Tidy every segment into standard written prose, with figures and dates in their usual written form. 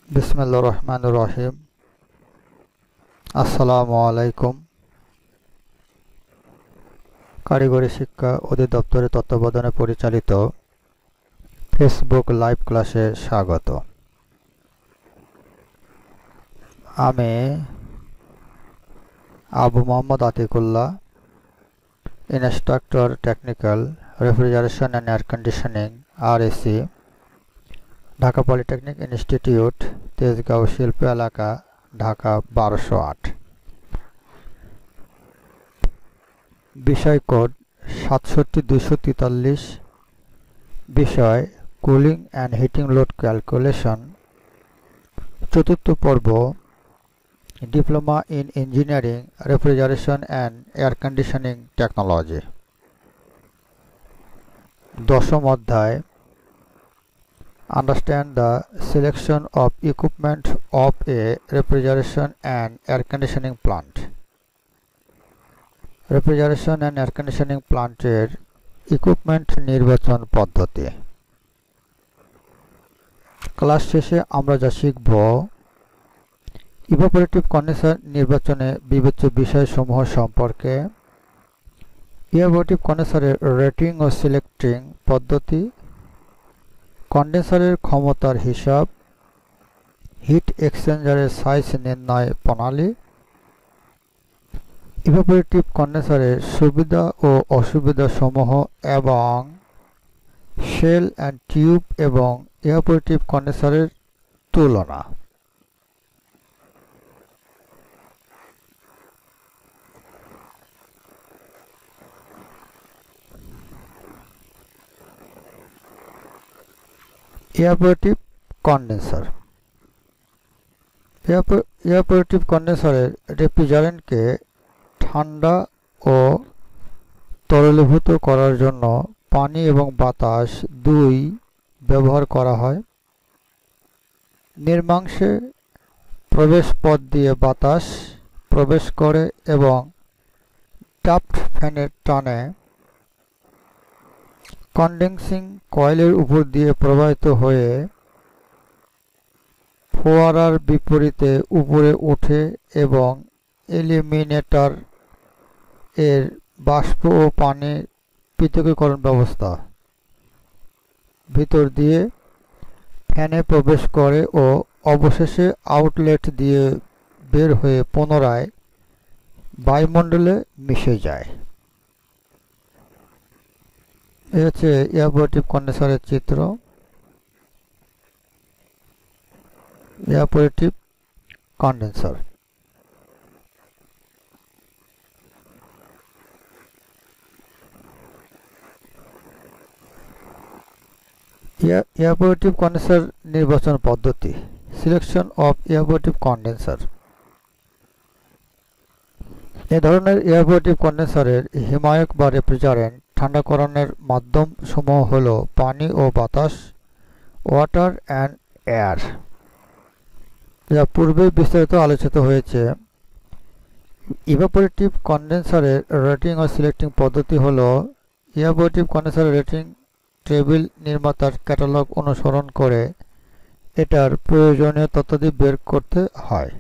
বিসমিল্লাহির রহমানির রহিম। আসসালামু আলাইকুম। কারিগরি শিক্ষা অধিদপ্তরের তত্ত্বাবধানে পরিচালিত ফেসবুক লাইভ ক্লাসে স্বাগত। আমি Abu Mohammad Atikullah, instructor technical refrigeration and air conditioning RAC, Dhaka polytechnic institute, Tejgaon শিল্প এলাকা, ঢাকা ১২০৮। বিষয় কোড ৬৭২৪৩। বিষয় cooling and heating load calculation. চতুর্থ পর্ব diploma in engineering refrigeration and air conditioning technology. দশম অধ্যায় Understand the selection of equipment of a refrigeration and air conditioning plant. Refrigeration and air conditioning প্লান্টের equipment নির্বাচন পদ্ধতি। Class শেষে আমরা যা শিখব: ইভাপোরেটিভ কন্ডেন্সার নির্বাচনে বিবেচ্য বিষয়সমূহ সম্পর্কে, ইভাপোরেটিভ কন্ডেন্সারের রেটিং ও সিলেক্টিং পদ্ধতি, কন্ডেন্সারের ক্ষমতার হিসাব, হিট এক্সচেঞ্জারের সাইজ নির্ণয় প্রণালী, ইভাপোরেটিভ কন্ডেন্সারের সুবিধা ও অসুবিধা সমূহ এবং শেল অ্যান্ড টিউব এবং ইভাপোরেটিভ কন্ডেন্সারের তুলনা। Evaporative condenser. ইভাপোরেটিভ কন্ডেন্সারের রেফ্রিজারেন্টকে ঠান্ডা ও তরলীভূত করার জন্য পানি এবং বাতাস দুই ব্যবহার করা হয়। নিম্নাংশে প্রবেশ পথ দিয়ে বাতাস প্রবেশ করে এবং ডাফট ফ্যানের টানে কন্ডেন্সিং কয়েলের উপর দিয়ে প্রবাহিত হয়ে ফোয়ারার বিপরীতে উপরে ওঠে এবং এলিমিনেটর এর বাষ্প ও পানি পৃথকীকরণ ব্যবস্থা ভিতর দিয়ে ফ্যানে প্রবেশ করে ও অবশেষে আউটলেট দিয়ে বের হয়ে পুনরায় বায়ুমণ্ডলে মিশে যায়। এই হচ্ছে ইভাপোরেটিভ কন্ডেন্সারের চিত্র। Evaporative condenser. ইভাপোরেটিভ কন্ডেন্সার নির্বাচন পদ্ধতি। Selection of evaporative condenser. এ ধরনের ইভাপোরেটিভ কন্ডেন্সারের হিমায়ক বা রেফ্রিজারেন্ট ঠান্ডাকরণের মাধ্যম সমূহ হল পানি ও বাতাস, ওয়াটার অ্যান্ড এয়ার, যা পূর্বে বিস্তারিত আলোচিত হয়েছে। ইভাপোরেটিভ কন্ডেন্সারের রেটিং ও সিলেক্টিং পদ্ধতি হল ইভাপোরেটিভ কন্ডেন্সারের রেটিং টেবিল নির্মাতার ক্যাটালগ অনুসরণ করে এটার প্রয়োজনীয় তথ্যাদি বের করতে হয়।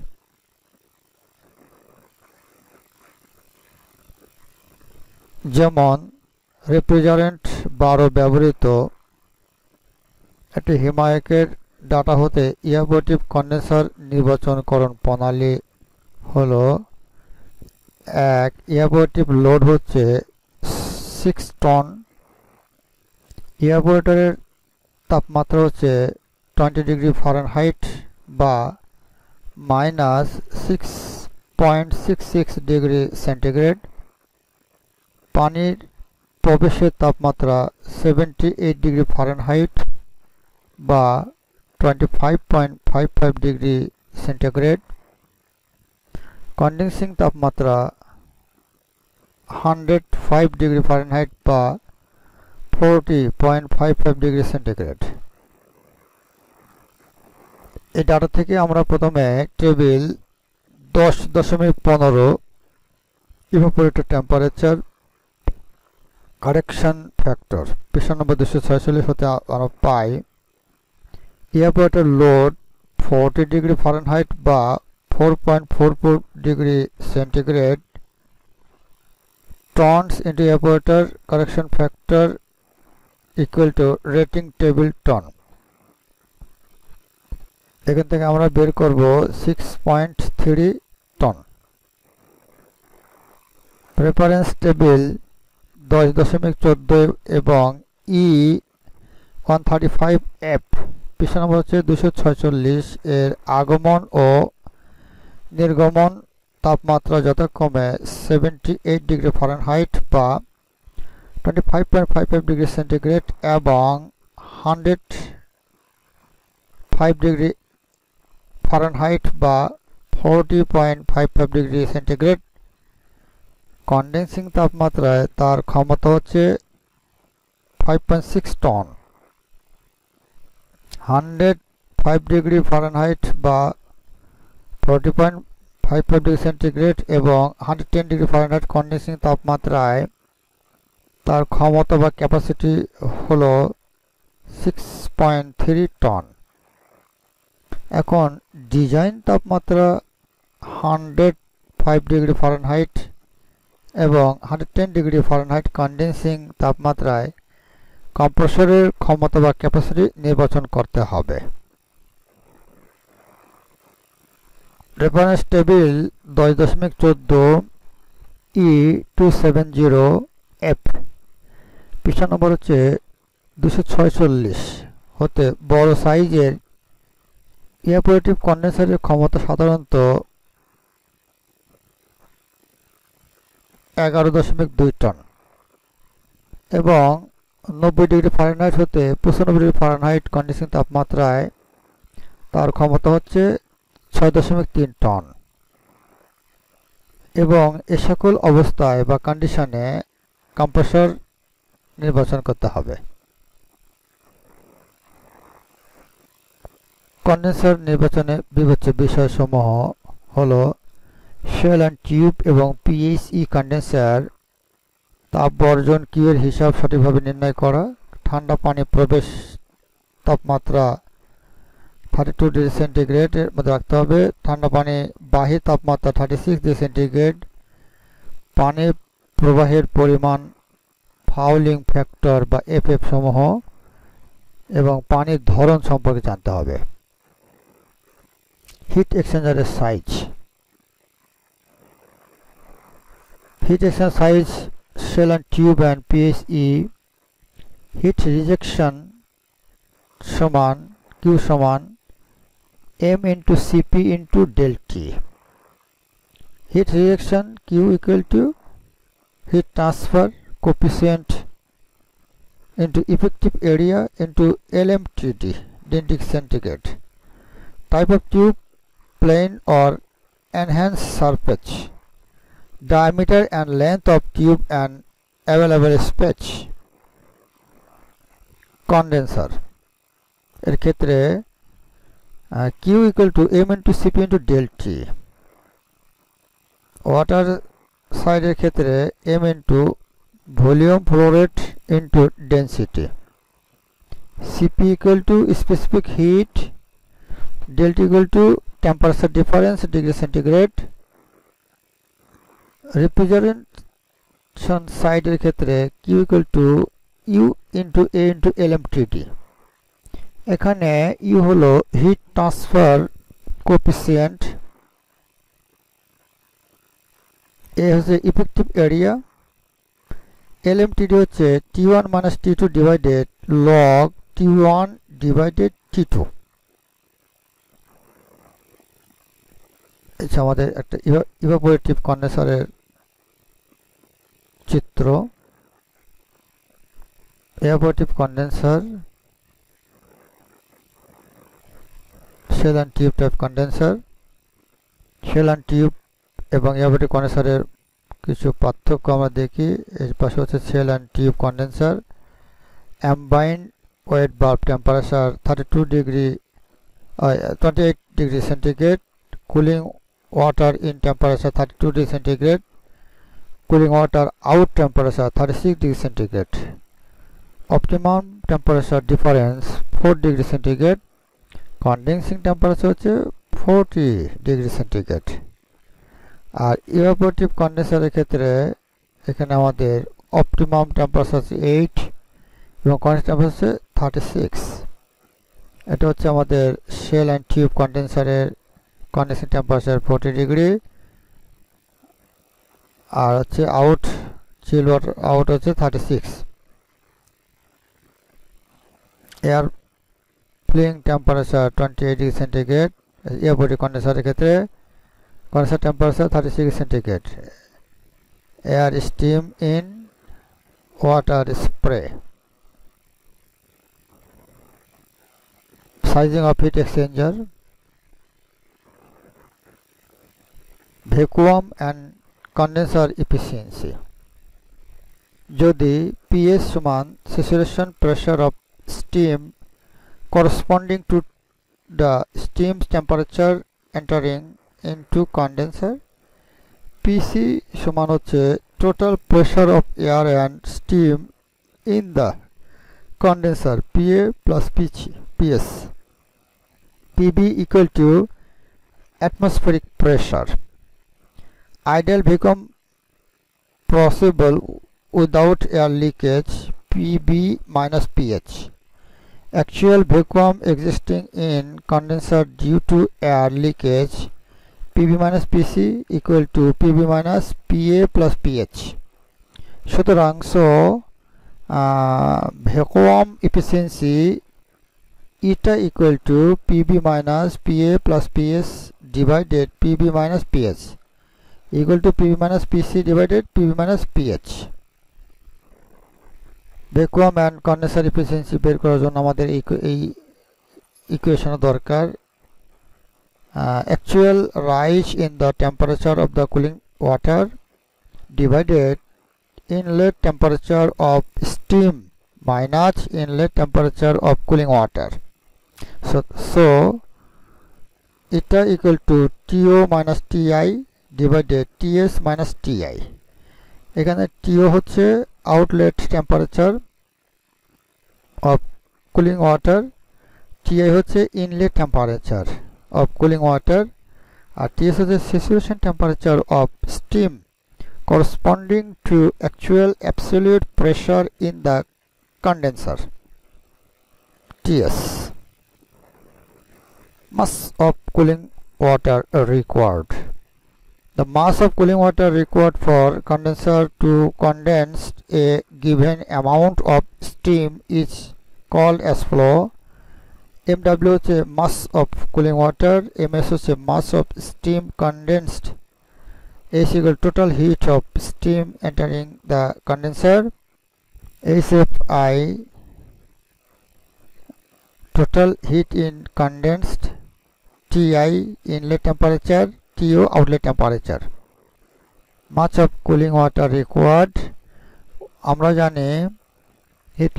যেমন রেফ্রিজারেন্ট 12 ব্যবহৃত একটি হিমায়কের ডাটা হতে ইভাপোরেটিভ কন্ডেন্সার নির্বাচনকরণ প্রণালী হল: 1. ইভাপোরেটিভ লোড হচ্ছে 6 টন। ইভাপোরেটরের তাপমাত্রা হচ্ছে 20 ডিগ্রি ফারেনহাইট বা -6.66 ডিগ্রি সেন্টিগ্রেড। পানির প্রবেশের তাপমাত্রা 78 ডিগ্রি ফারেনহাইট বা 25.55 ডিগ্রি সেন্টিগ্রেড। কন্ডেন্সিং তাপমাত্রা 105 ডিগ্রি ফারেনহাইট বা 40.55 ডিগ্রি সেন্টিগ্রেড। এই ডাটা থেকে আমরা প্রথমে table 10.15 evaporator temperature correction factor পৃষ্ঠা নম্বর 246 হতে আমরা পাই evaporator load 40 ডিগ্রি ফারেনহাইট বা 4.44 degree centigrade tons into evaporator correction factor equal to rating table ton। এখান থেকে আমরা বের করব 6.3 টন। রেফারেন্স টেবিল 10.14 এবং E135F পৃষ্ঠা নম্বর হচ্ছে 246 এর আগমন ও নির্গমন তাপমাত্রা যথাক্রমে 78 ডিগ্রি ফারেনহাইট বা 25.55 ডিগ্রি সেন্টিগ্রেড এবং 105 ডিগ্রি ফারেনহাইট বা 40.55 ডিগ্রি সেন্টিগ্রেড। কনডেন্সিং তাপমাত্রায় তার ক্ষমতা হচ্ছে 5.6 টন। 105 ডিগ্রি ফারেনহাইট বা 40.55 ডিগ্রি সেন্টিগ্রেড এবং 110 ডিগ্রি ফারেনহাইট কনডেন্সিং তাপমাত্রায় তার ক্ষমতা বা ক্যাপাসিটি হলো 6.3 টন। এখন ডিজাইন তাপমাত্রা 105 ডিগ্রি ফারেনহাইট এবং 110 ডিগ্রি ফারেনহাইট কনডেন্সিং তাপমাত্রায় কম্প্রেসরের ক্ষমতা বা ক্যাপাসিটি নির্বাচন করতে হবে। রেফারেন্স টেবিল 10.14 E270F পৃষ্ঠা নম্বর হচ্ছে 246 হতে বড় সাইজের ইভাপোরেটিভ কন্ডেন্সারের ক্ষমতা সাধারণত 11.2 টন এবং 90 ডিগ্রি ফারেনহাইট হতে 95 ডিগ্রি ফারেনহাইট কন্ডেন্সিং তাপমাত্রায় তার ক্ষমতা হচ্ছে 6.3 টন এবং এ সকল অবস্থায় বা কন্ডিশনে কম্প্রেসর নির্বাচন করতে হবে। কন্ডেন্সার নির্বাচনে বিবেচ্য বিষয়সমূহ হলো শেল অ্যান্ড টিউব এবং পিএইচই কন্ডেন্সার, তাপ বর্জন কিউ এর হিসাব সঠিকভাবে নির্ণয় করা, ঠান্ডা পানি প্রবেশ তাপমাত্রা 32 ডিগ্রি সেন্টিগ্রেডের মধ্যে রাখতে হবে, ঠান্ডা পানি বাহির তাপমাত্রা 36 ডিগ্রি সেন্টিগ্রেড, পানি প্রবাহের পরিমাণ, ফাউলিং ফ্যাক্টর বা এফএফ সমূহ এবং পানির ধরন সম্পর্কে জানতে হবে। হিট এক্সচেঞ্জারের size. Heat exchanger size shell and tube and PHE heat rejection সমান কিউ সমান m into cp into del t। Heat rejection Q equal to heat transfer coefficient into effective area into LMTD degree centigrade। Type of tube plain or enhanced surface, diameter and length of tube and available space। Condenser এর ক্ষেত্রে Q equal to m into cp into del t। Water সাইডের ক্ষেত্রে m into volume flow rate into density। cp equal to specific heat, del t equal to temperature difference degree centigrade। Refrigeration সাইডের ক্ষেত্রে Q equal to U into A into LMTD। এখানে U হলো heat transfer coefficient, A হচ্ছে effective area, LMTD হচ্ছে T1 minus T2 divided log T1 divided T2। এটা আমাদের একটা evaporative কন্ডেন্সারের চিত্র। Evaporative condenser shell and tube type condenser. Shell and tube এবং ইভাপোরেটিভ কন্ডেন্সারের কিছু পার্থক্য আমরা দেখি। এর পাশে হচ্ছে shell and tube condenser. Ambient wet bulb temperature 28 degree centigrade, cooling water in temperature 32 degree centigrade, cooling water out temperature 36 degree centigrade, optimum temperature difference 4 degree centigrade, কনডেন্সিং temperature হচ্ছে 40 ডিগ্রি সেন্টিগ্রেড। আর evaporative কন্ডেন্সারের ক্ষেত্রে এখানে আমাদের optimum temperature হচ্ছে 8 এবং condense temperature হচ্ছে 36। এটা হচ্ছে আমাদের শেল অ্যান্ড টিউব কন্ডেন্সারের কন্ডেন্সিং টেম্পারেচার 40 ডিগ্রি। আর হচ্ছে আউট চিল ওয়াটার আউট হচ্ছে 36। Air flowing temperature 28 degree centigrade. Evaporative কন্ডেন্সারের ক্ষেত্রে condenser temperature 36 degree centigrade. Air steam in water spray. Sizing of heat exchanger, vacuum and condenser efficiency. যদি P S সমান saturation pressure of steam corresponding to the steam's temperature entering into condenser, PC সমান হচ্ছে total pressure of air and steam in the condenser, PA plus PS. PB equal to atmospheric pressure. Ideal vacuum possible without air leakage, PB minus PH. Actual vacuum existing in condenser due to air leakage, PB minus PC equal to PB minus PA plus PH. সুতরাং vacuum efficiency eta equal to PB minus PA plus PS divided PB minus PH equal to PB minus PC divided PB minus PH. Vacuum and condenser efficiency বের করার জন্য আমাদের এই equation দরকার। Actual rise in the temperature of the cooling water divided inlet temperature of steam minus inlet temperature of cooling water. So এটা equal to TO minus TI divided TS minus TI. এখানে TO হচ্ছে outlet temperature of cooling water, TI হচ্ছে inlet temperature of cooling water, R TS হচ্ছে saturation temperature of steam corresponding to actual absolute pressure in the condenser, TS. Mass of cooling water required. The mass of cooling water required for condenser to condense a given amount of steam is called as flow. MW is a mass of cooling water, MS is a mass of steam condensed, is equal to total heat of steam entering the condenser, HFI total heat in condensed, TI inlet temperature, TO outlet temperature. Much of cooling water required, আমরা জানি heat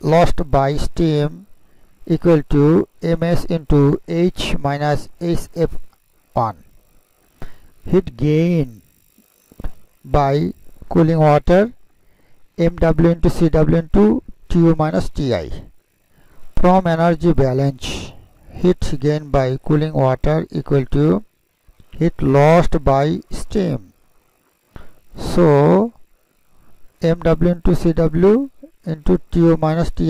lost by steam equal to ms into h minus hf1. Heat gain by cooling water mw into cw into tu minus ti. From energy balance, heat gain by cooling water equal to heat lost by steam. So mw into cw into tu minus ti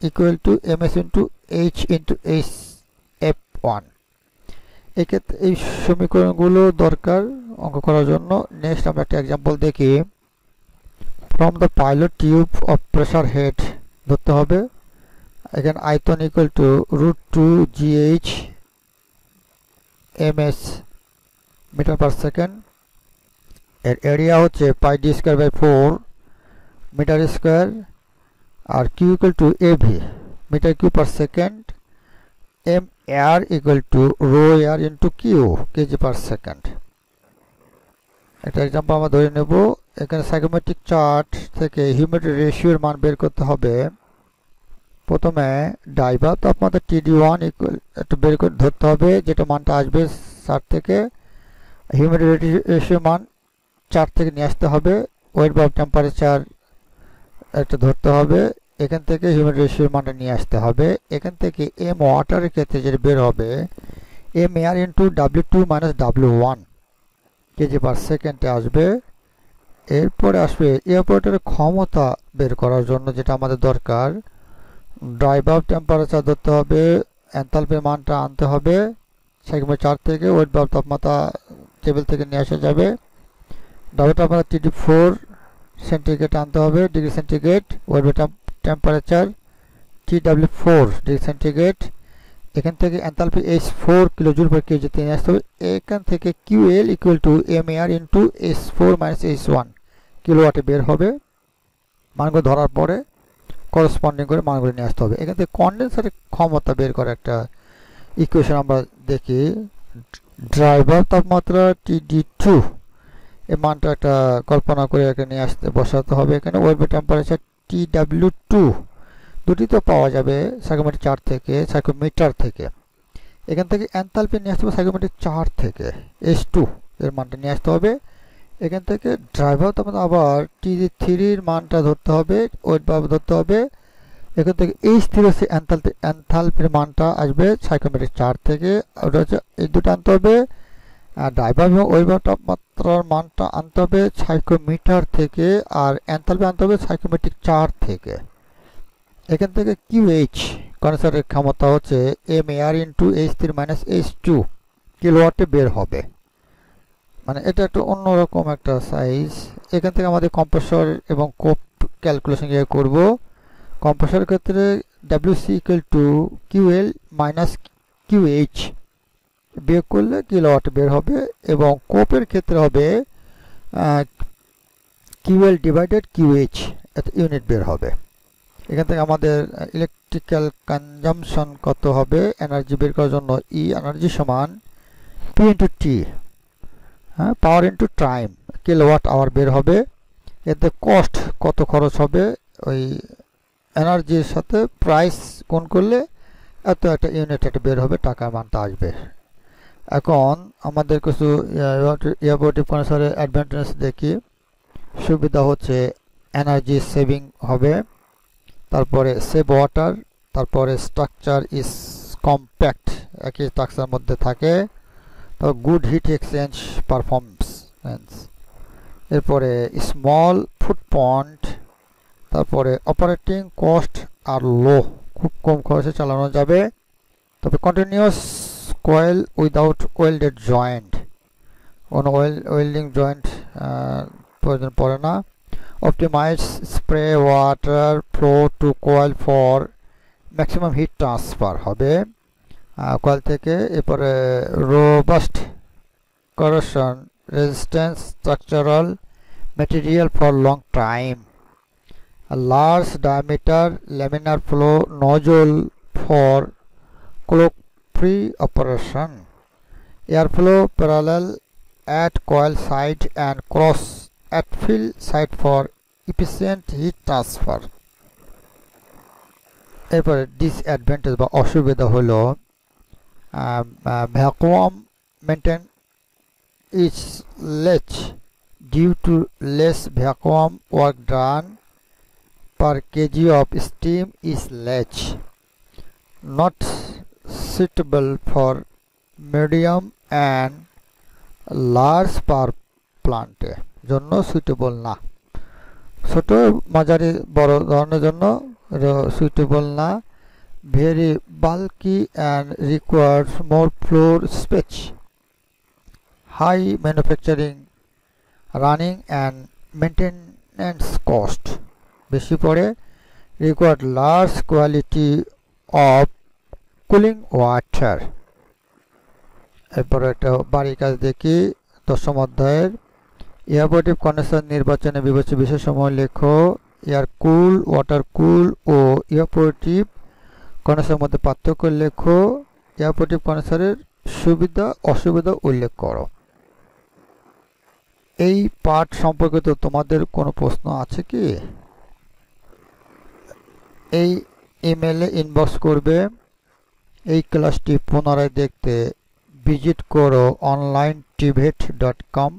equal to ms into h into hf1. এক্ষেত্রে এই সমীকরণগুলো দরকার অঙ্ক করার জন্য। Next আমরা একটা example দেখি। From the pilot tube of pressure head ধরতে হবে। এখানে আয়তন equal to √2 GH ms metre per second. এর এরিয়া হচ্ছে pi D square by 4 metre square, আর Q equal to A V metre Q per second, M air equal to rho air into Q K G per second. একটা example আমরা ধরে নেব। এখানে psychometric chart থেকে humidity রেশিওর মান বের করতে হবে। প্রথমে ডাইভার তাপমাত্রা TD1 ইকুয়াল একটু বের করে ধরতে হবে, যেটা মানটা আসবে চার্ট থেকে। হিউমিডিটি রেশিও মান চার্ট থেকে নিয়ে আসতে হবে। ওয়েট বা টেম্পারেচার একটা ধরতে হবে। এখান থেকে হিউমিডিটি রেশিওর মানটা নিয়ে আসতে হবে। এখান থেকে এম ওয়াটারের ক্ষেত্রে যেটা বের হবে M air into W2 minus W1 K G per সেকেন্ডে আসবে। এরপরে আসবে এয়ারপোর্টের ক্ষমতা বের করার জন্য যেটা আমাদের দরকার, ড্রাই বাল্ব টেম্পারেচার ধরতে হবে, এনথালপির মানটা আনতে হবে সাইক্লোমিটার 4 থেকে, ওয়েট বাল্ব তাপমাত্রা টেবিল থেকে নিয়ে আসা যাবে। ডাবল তাপমাত্রা TD4 সেন্টিগ্রেড আনতে হবে, degree centigrade, wet temperature TW4 degree centigrade. এখান থেকে এনথালপি H4 কিলোজুল পার কেজি নিয়ে আসতে হবে। এখান থেকে QL equal to MAR into H4 minus H1 কিলোওয়াটে বের হবে। মানগুলো ধরার পরে করসপন্ডিং করে মানগুলো নিয়ে আসতে হবে। এখান থেকে কন্ডেন্সারের ক্ষমতা বের করে একটা ইকুয়েশন আমরা দেখি। ড্রাইভার তাপমাত্রা TD2 এই মানটা একটা কল্পনা করে এখানে নিয়ে আসতে বসাতে হবে। এখানে ওয়েট টেম্পারেচার TW2 দুটি তো পাওয়া যাবে সাইক্লোমিটার 4 থেকে, সাইক্লোমিটার থেকে। এখান থেকে এনথালপি নিয়ে আসতে হবে সাইক্লোমিটার 4 থেকে, H2 এর মানটা নিয়ে আসতে হবে। এখান থেকে ড্রাইভার তাপমাত্রা আবার TD3 এর মানটা ধরতে হবে, ওয়েট বাল্ব ধরতে হবে। এখান থেকে H3 হচ্ছে এনথালপির মানটা আসবে সাইক্লোমিটার 4 থেকে, ওটা হচ্ছে এই দুটো আনতে হবে। আর ড্রাইভার এবং ওয়েট তাপমাত্রার মানটা আনতে হবে সাইক্লোমিটার থেকে, আর এনথালপি আনতে হবে সাইক্লোমিটার 4 থেকে। এখান থেকে QH কন্ডেন্সারের ক্ষমতা হচ্ছে MAR into H3 minus H2 কিলোওয়াটে বের হবে। মানে এটা একটু অন্যরকম একটা সাইজ। এখান থেকে আমাদের কম্প্রেসর এবং কোপ ক্যালকুলেশন করব। কম্প্রেসরের ক্ষেত্রে WC equal to QL minus QH বিয়োগ করলে কিলোওয়াট বের হবে, এবং কোপের ক্ষেত্রে হবে QL ডিভাইডেড QH ইউনিট বের হবে। এখান থেকে আমাদের ইলেকট্রিক্যাল কনজাম্পশন কত হবে এনার্জি বের করার জন্য, E এনার্জি সমান P ইন্টু টি, হ্যাঁ, power into time, kilowatt hour বের হবে। এতে কস্ট কত খরচ হবে ওই এনার্জির সাথে প্রাইস গুণ করলে এত একটা ইউনিট একটা বের হবে, টাকার মানটা আসবে। এখন আমাদের কিছু এয়ারপোর্টিভ কন্ডেন্সারের অ্যাডভান্টেজ দেখি। সুবিধা হচ্ছে এনার্জি সেভিং হবে, তারপরে সেভ ওয়াটার, তারপরে স্ট্রাকচার ইজ কম্প্যাক্ট, একই স্ট্রাকচার মধ্যে থাকে, তারপর গুড হিট এক্সচেঞ্জ পারফরমেন্স, এরপরে স্মল ফুটপ্রিন্ট, তারপরে অপারেটিং কস্ট আর লো, খুব কম খরচে চালানো যাবে। তবে continuous coil without welded joint, কোনো ওয়েল্ডিং জয়েন্ট প্রয়োজন পড়ে না। Optimise spray water flow to coil for maximum heat transfer হবে কয়েল থেকে। এরপরে robust corrosion resistance structural material for long time, a large diameter laminar flow nozzle for cloak free operation, airflow parallel at coil side and cross at fill side for efficient heat transfer. এরপরে disadvantage বা অসুবিধা হলো vacuum maintain is less due to less vacuum work done per kg of steam is less, not suitable for medium and large power plant জন্য suitable না, ছোট মাঝারি বড় ধরনের জন্য সুইটেবল না। Very bulky and requires more floor space, high manufacturing, running and maintenance cost বেশি পড়ে, required large quality of cooling water। এরপর একটা বাড়ি কাজ দেখি 10ম অধ্যায়ের। এয়ারপোর্টিভ কন্ডেন্সার নির্বাচনে বিবেচ্য বিষয়সমূহ লেখো। এয়ার কুল, ওয়াটার কুল ও এয়ারপোর্টিভ কন্ডেন্সারের মধ্যে পার্থক্য লেখো। এয়ারপোর্টিভ কন্ডেন্সারের সুবিধা অসুবিধা উল্লেখ করো। এই পাঠ সম্পর্কিত তোমাদের কোনো প্রশ্ন আছে কি? এই ইমেলে ইনবক্স করবে। এই ক্লাসটি পুনরায় দেখতে ভিজিট করো onlinetivet.com।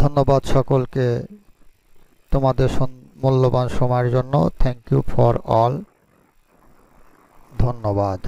ধন্যবাদ সকলকে তোমাদের মূল্যবান সময়ের জন্য। Thank you for all. ধন্যবাদ।